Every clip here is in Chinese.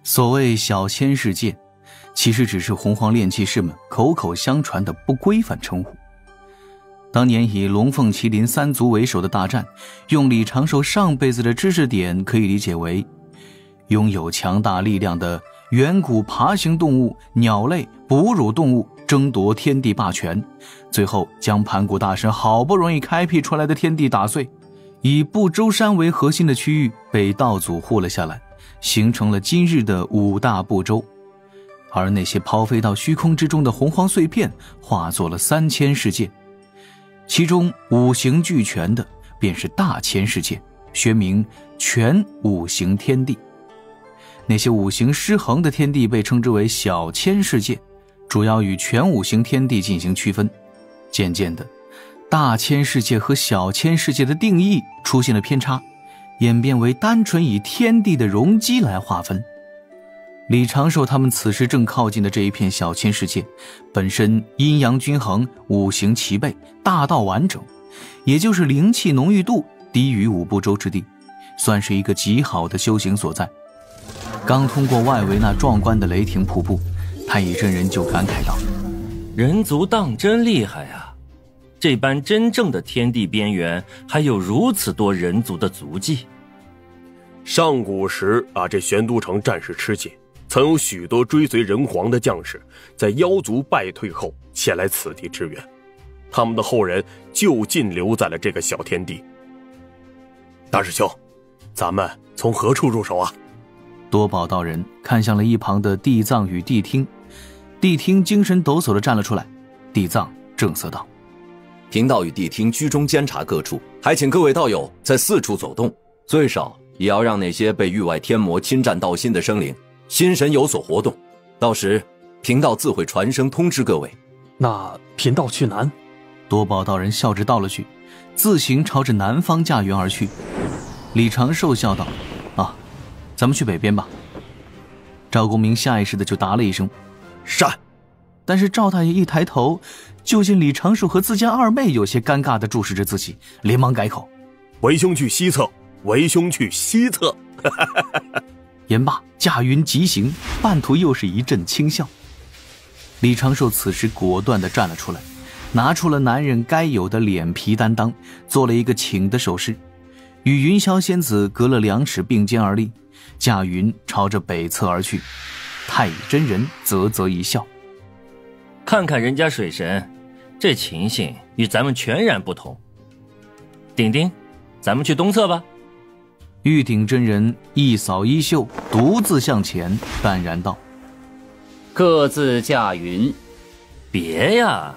所谓小千世界，其实只是洪荒炼气士们口口相传的不规范称呼。当年以龙凤麒麟三族为首的大战，用李长寿上辈子的知识点可以理解为，拥有强大力量的远古爬行动物、鸟类、哺乳动物争夺天地霸权，最后将盘古大神好不容易开辟出来的天地打碎，以不周山为核心的区域被道祖护了下来，形成了今日的五大部洲。而那些抛飞到虚空之中的洪荒碎片化作了3000世界，其中五行俱全的便是大千世界，学名全五行天地。那些五行失衡的天地被称之为小千世界，主要与全五行天地进行区分。渐渐的，大千世界和小千世界的定义出现了偏差，演变为单纯以天地的容积来划分。李长寿他们此时正靠近的这一片小千世界，本身阴阳均衡，五行齐备，大道完整，也就是灵气浓郁度低于五部洲之地，算是一个极好的修行所在。刚通过外围那壮观的雷霆瀑布，太乙真人就感慨道：人族当真厉害啊，这般真正的天地边缘还有如此多人族的足迹。上古时这玄都城战事吃紧，曾有许多追随人皇的将士在妖族败退后前来此地支援，他们的后人就近留在了这个小天地。大师兄，咱们从何处入手啊？多宝道人看向了一旁的地藏与地听，地听精神抖擞地站了出来，地藏正色道：贫道与地听居中监察各处，还请各位道友在四处走动，最少也要让那些被域外天魔侵占道心的生灵心神有所活动，到时贫道自会传声通知各位。那贫道去南。多宝道人笑着道了句，自行朝着南方驾云而去。李长寿笑道：咱们去北边吧。赵公明下意识的就答了一声是。但是赵大爷一抬头，就见李长寿和自家二妹有些尴尬地注视着自己，连忙改口：为兄去西侧，为兄去西侧。言罢驾云疾行，半途又是一阵轻笑。李长寿此时果断地站了出来，拿出了男人该有的脸皮担当，做了一个请的手势，与云霄仙子隔了2尺并肩而立，驾云朝着北侧而去。太乙真人啧啧一笑：看看人家水神，这情形与咱们全然不同。顶顶，咱们去东侧吧。玉鼎真人一扫衣袖，独自向前，淡然道：各自驾云。别呀！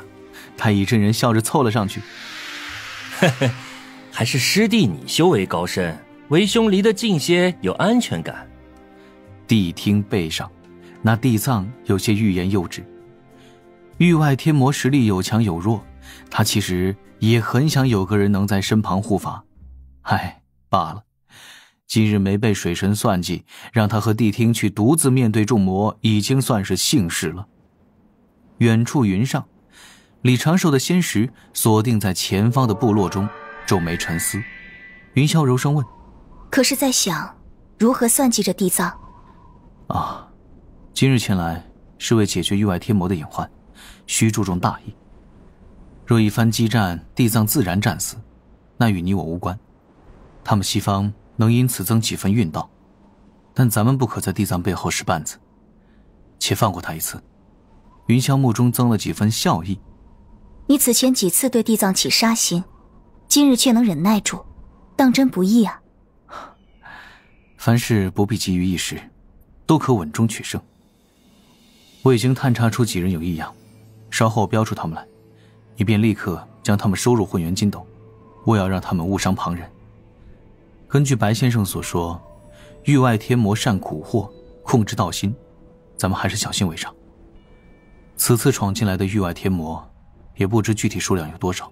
太乙真人笑着凑了上去：还是师弟你修为高深，为兄离得近些有安全感。谛听背上，那地藏有些欲言又止。域外天魔实力有强有弱，他其实也很想有个人能在身旁护法，罢了，今日没被水神算计，让他和谛听去独自面对众魔，已经算是幸事了。远处云上，李长寿的仙识锁定在前方的部落中，皱眉沉思。云霄柔声问：可是在想如何算计着地藏？今日前来是为解决域外天魔的隐患，需注重大义。若一番激战，地藏自然战死，那与你我无关。他们西方能因此增几分运道，但咱们不可在地藏背后使绊子，且放过他一次。云霄目中增了几分笑意。你此前几次对地藏起杀心，今日却能忍耐住，当真不易啊。凡事不必急于一时，都可稳中取胜。我已经探查出几人有异样，稍后标出他们来，你便立刻将他们收入混元金斗，我要让他们误伤旁人。根据白先生所说，域外天魔善蛊惑，控制道心，咱们还是小心为上。此次闯进来的域外天魔，也不知具体数量有多少。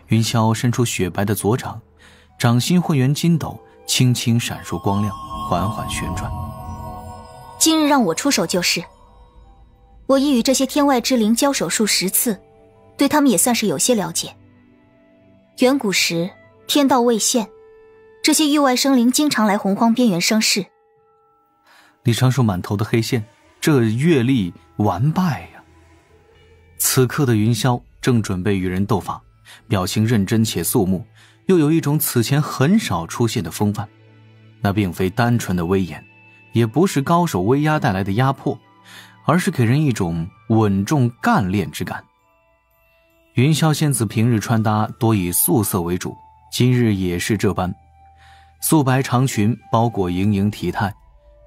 云霄伸出雪白的左掌，掌心混元金斗轻轻闪烁光亮，缓缓旋转。今日让我出手就是。我已与这些天外之灵交手数10次，对他们也算是有些了解。远古时天道未现，这些域外生灵经常来洪荒边缘生事。李长寿满头的黑线，这阅历完败呀。此刻的云霄正准备与人斗法，表情认真且肃穆，又有一种此前很少出现的风范。那并非单纯的威严，也不是高手威压带来的压迫，而是给人一种稳重干练之感。云霄仙子平日穿搭多以素色为主，今日也是这般。素白长裙包裹盈盈体态，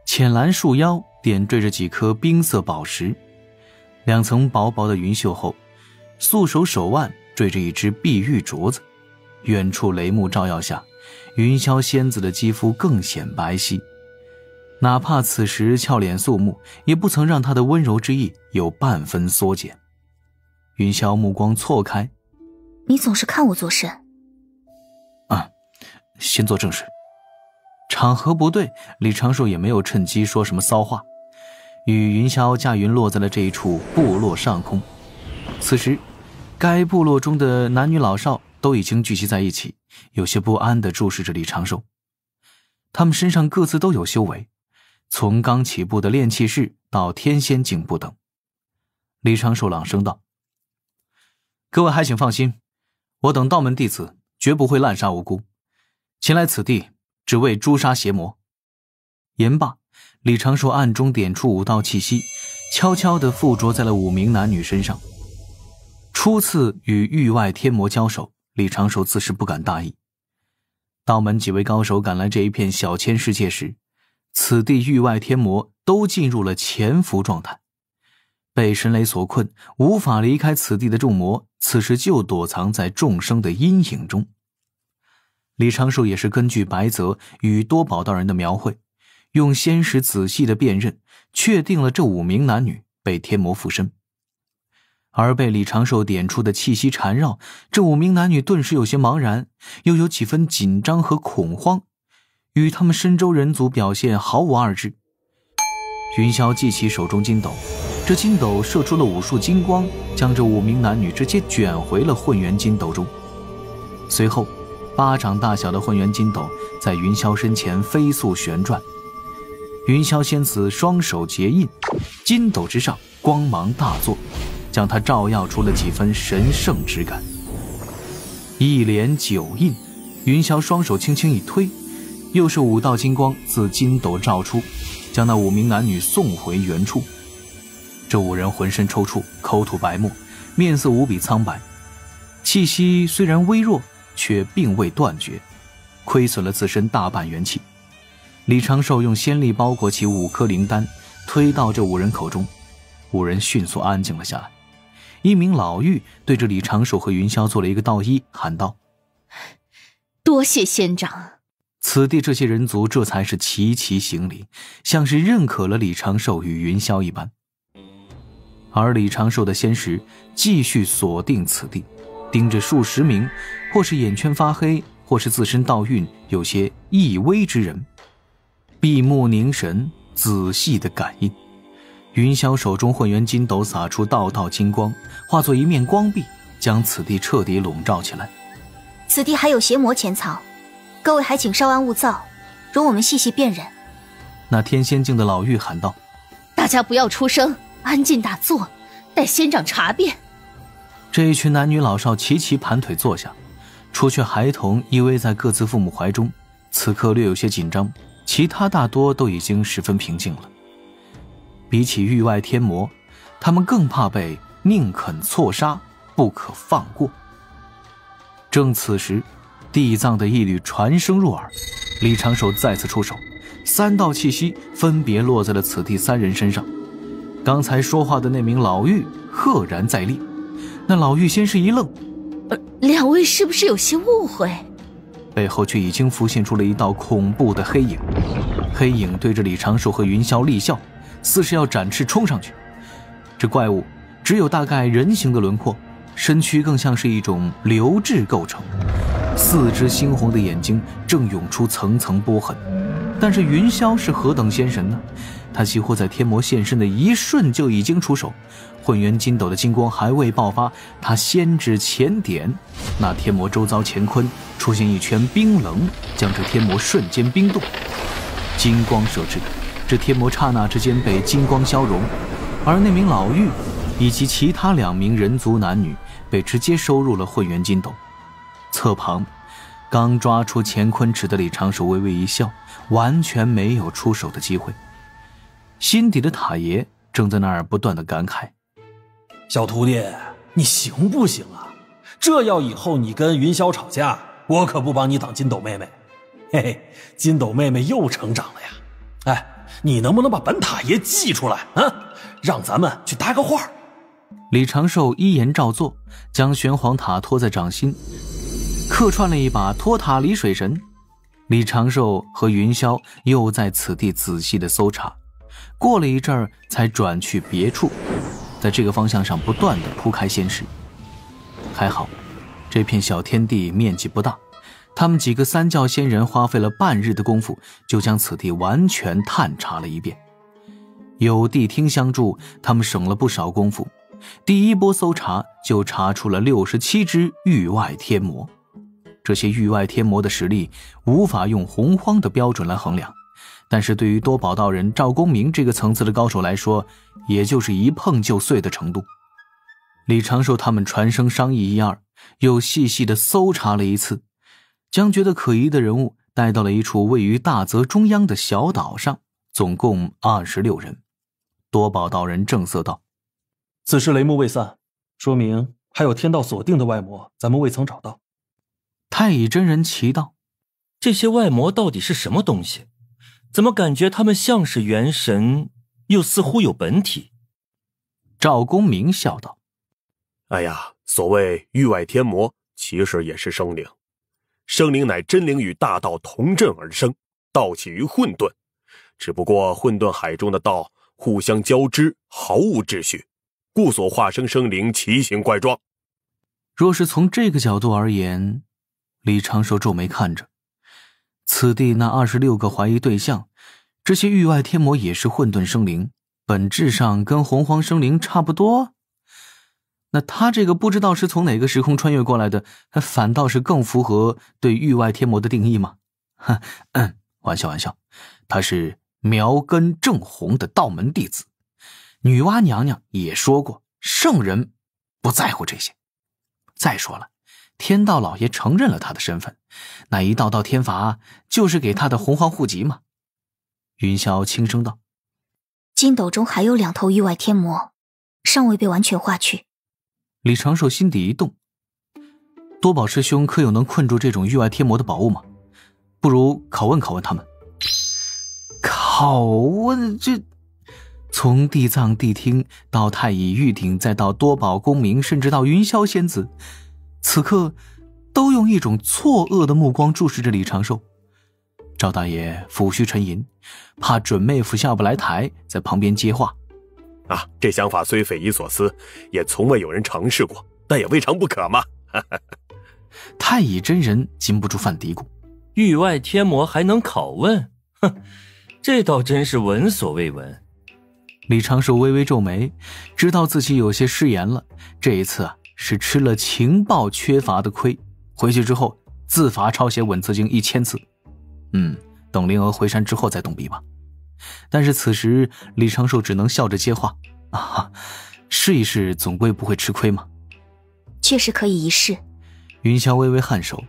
浅蓝束腰点缀着几颗冰色宝石，两层薄薄的云袖后，素手手腕缀着一只碧玉镯子，远处雷幕照耀下，云霄仙子的肌肤更显白皙，哪怕此时俏脸肃穆，也不曾让她的温柔之意有半分缩减。云霄目光错开，你总是看我做甚？先做正事。场合不对，李长寿也没有趁机说什么骚话，与云霄驾云落在了这一处部落上空。此时该部落中的男女老少都已经聚集在一起，有些不安地注视着李长寿。他们身上各自都有修为，从刚起步的炼气士到天仙境不等。李长寿朗声道：各位还请放心，我等道门弟子绝不会滥杀无辜，前来此地只为诛杀邪魔。言罢，李长寿暗中点出5道气息，悄悄地附着在了5名男女身上。初次与域外天魔交手，李长寿自是不敢大意。道门几位高手赶来这一片小千世界时，此地域外天魔都进入了潜伏状态，被神雷所困，无法离开此地的众魔此时就躲藏在众生的阴影中。李长寿也是根据白泽与多宝道人的描绘，用仙识仔细的辨认，确定了这5名男女被天魔附身。而被李长寿点出的气息缠绕，这5名男女顿时有些茫然，又有几分紧张和恐慌，与他们深州人族表现毫无二致。云霄记起手中金斗，这金斗射出了5束金光，将这5名男女直接卷回了混元金斗中。随后巴掌大小的混元金斗在云霄身前飞速旋转，云霄仙子双手结印，金斗之上光芒大作，将它照耀出了几分神圣之感。一连9印，云霄双手轻轻一推，又是5道金光自金斗照出，将那5名男女送回原处。这5人浑身抽搐，口吐白沫，面色无比苍白，气息虽然微弱，却并未断绝，亏损了自身大半元气。李长寿用仙力包裹起5颗灵丹，推到这5人口中，5人迅速安静了下来。一名老妪对着李长寿和云霄做了一个道揖，喊道：多谢仙长。此地这些人族这才是齐齐行礼，像是认可了李长寿与云霄一般。而李长寿的仙识继续锁定此地，盯着数十名或是眼圈发黑，或是自身道运有些异微之人，闭目凝神，仔细的感应。云霄手中混元金斗洒出道道金光，化作一面光壁，将此地彻底笼罩起来。此地还有邪魔潜藏，各位还请稍安勿躁，容我们细细辨认。那天仙境的老妪喊道：大家不要出声，安静打坐，待仙长查遍。这一群男女老少齐齐盘腿坐下，除却孩童依偎在各自父母怀中，此刻略有些紧张，其他大多都已经十分平静了。比起域外天魔，他们更怕被宁肯错杀，不可放过。正此时，地藏的一缕传声入耳，李长寿再次出手，3道气息分别落在了此地3人身上。刚才说话的那名老妪赫然在列，那老妪先是一愣，两位是不是有些误会？背后却已经浮现出了一道恐怖的黑影，黑影对着李长寿和云霄厉笑，似是要展翅冲上去。这怪物只有大概人形的轮廓，身躯更像是一种流质构成，4只猩红的眼睛正涌出层层波痕。但是云霄是何等仙神呢？他几乎在天魔现身的一瞬就已经出手，混元金斗的金光还未爆发，他先指前点，那天魔周遭乾坤出现一圈冰冷，将这天魔瞬间冰冻。金光射至，这天魔刹那之间被金光消融，而那名老妪以及其他2名人族男女被直接收入了混元金斗。侧旁刚抓出乾坤尺的李长寿微微一笑，完全没有出手的机会。心底的塔爷正在那儿不断的感慨：小徒弟，你行不行啊？这要以后你跟云霄吵架，我可不帮你挡金斗妹妹。嘿嘿，金斗妹妹又成长了呀。哎，你能不能把本塔爷祭出来啊？让咱们去搭个话。李长寿依言照做，将玄黄塔托在掌心，客串了一把托塔离水神。李长寿和云霄又在此地仔细的搜查，过了一阵儿才转去别处，在这个方向上不断的铺开仙石。还好这片小天地面积不大，他们几个三教仙人花费了半日的功夫，就将此地完全探查了一遍。有地听相助，他们省了不少功夫，第一波搜查就查出了67只域外天魔。这些域外天魔的实力无法用洪荒的标准来衡量，但是对于多宝道人赵公明这个层次的高手来说，也就是一碰就碎的程度。李长寿他们传声商议一二，又细细的搜查了一次，将觉得可疑的人物带到了一处位于大泽中央的小岛上，总共26人。多宝道人正色道：此时雷幕未散，说明还有天道锁定的外魔咱们未曾找到。太乙真人奇道：这些外魔到底是什么东西？怎么感觉他们像是元神，又似乎有本体？赵公明笑道：哎呀，所谓域外天魔，其实也是生灵。生灵乃真灵与大道同振而生，道起于混沌，只不过混沌海中的道互相交织，毫无秩序，故所化生生灵奇形怪状。若是从这个角度而言，李长寿皱眉看着此地那26个怀疑对象，这些域外天魔也是混沌生灵，本质上跟洪荒生灵差不多。那他这个不知道是从哪个时空穿越过来的，反倒是更符合对域外天魔的定义吗？玩笑，他是苗根正红的道门弟子。女娲娘娘也说过，圣人不在乎这些。再说了，天道老爷承认了他的身份，那一道天罚就是给他的洪荒户籍嘛。云霄轻声道：金斗中还有2头域外天魔，尚未被完全化去。李长寿心底一动，多宝师兄可有能困住这种域外天魔的宝物吗？不如拷问他们。拷问？这从地藏地听到太乙玉鼎，再到多宝公明，甚至到云霄仙子，此刻都用一种错愕的目光注视着李长寿。赵大爷抚须沉吟，怕准妹夫下不来台，在旁边接话：这想法虽匪夷所思，也从未有人尝试过，但也未尝不可嘛。太乙真人禁不住犯嘀咕：域外天魔还能拷问？哼，这倒真是闻所未闻。李长寿微微皱眉，知道自己有些失言了，这一次是吃了情报缺乏的亏。回去之后自罚抄写文字经1000次。等灵儿回山之后再动笔吧。但是此时李长寿只能笑着接话：试一试总归不会吃亏嘛。确实可以一试。云霄微微颔首，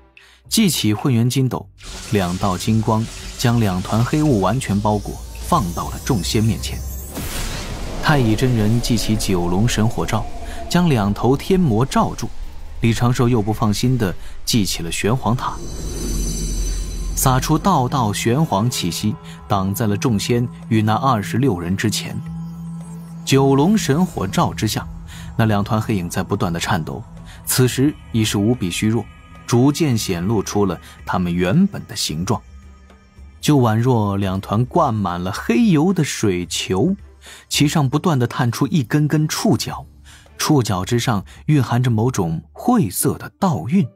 记起混元金斗，2道金光将2团黑雾完全包裹，放到了众仙面前。太乙真人记起9龙神火罩，将2头天魔罩住。李长寿又不放心地记起了玄黄塔，撒出道道玄黄气息，挡在了众仙与那26人之前。9龙神火罩之下，那2团黑影在不断的颤抖，此时已是无比虚弱，逐渐显露出了他们原本的形状，就宛若2团灌满了黑油的水球，其上不断的探出一根根触角，触角之上蕴含着某种晦涩的道韵，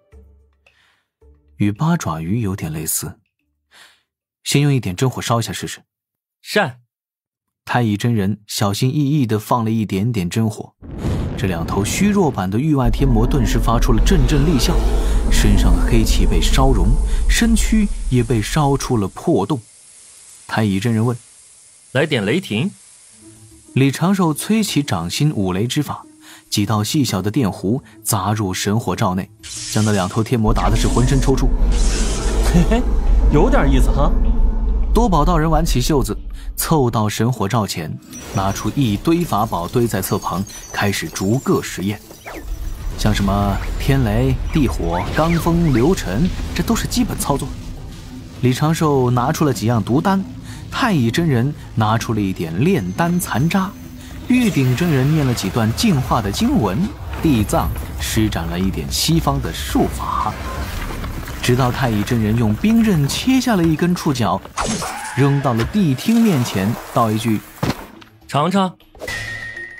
与八爪鱼有点类似。先用一点真火烧一下试试。善。太乙真人小心翼翼地放了一点点真火，这2头虚弱版的域外天魔顿时发出了阵阵厉笑，身上的黑气被烧融，身躯也被烧出了破洞。太乙真人问：来点雷霆。李长寿催起掌心五雷之法，几道细小的电弧砸入神火罩内，将那2头天魔打的是浑身抽搐。嘿嘿，有点意思哈。多宝道人挽起袖子，凑到神火罩前，拿出一堆法宝堆在侧旁，开始逐个实验。像什么天雷、地火、罡风、流尘，这都是基本操作。李长寿拿出了几样毒丹，太乙真人拿出了一点炼丹残渣，玉鼎真人念了几段净化的经文，地藏施展了一点西方的术法。直到太乙真人用兵刃切下了一根触角，扔到了谛听面前，道一句：“尝尝。”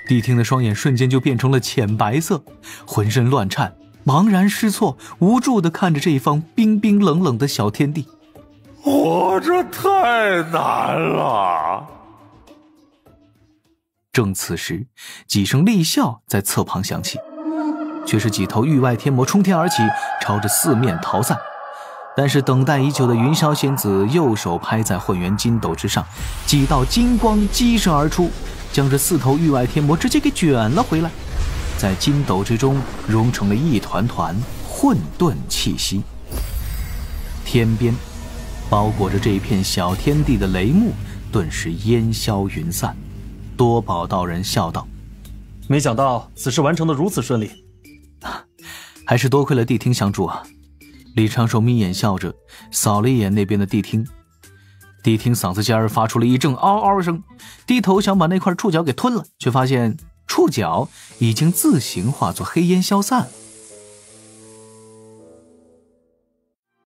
谛听的双眼瞬间就变成了浅白色，浑身乱颤，茫然失措，无助地看着这一方冰冰冷冷的小天地。这太难了。正此时，几声厉笑在侧旁响起，却是几头域外天魔冲天而起，朝着四面逃散。但是等待已久的云霄仙子右手拍在混元金斗之上，几道金光激射而出，将这4头域外天魔直接给卷了回来，在金斗之中融成了一团团混沌气息。天边包裹着这一片小天地的雷幕顿时烟消云散。多宝道人笑道：“没想到此事完成得如此顺利，还是多亏了谛听相助啊。”李长寿眯眼笑着扫了一眼那边的谛听，谛听嗓子尖儿发出了一阵嗷嗷声，低头想把那块触角给吞了，却发现触角已经自行化作黑烟消散了。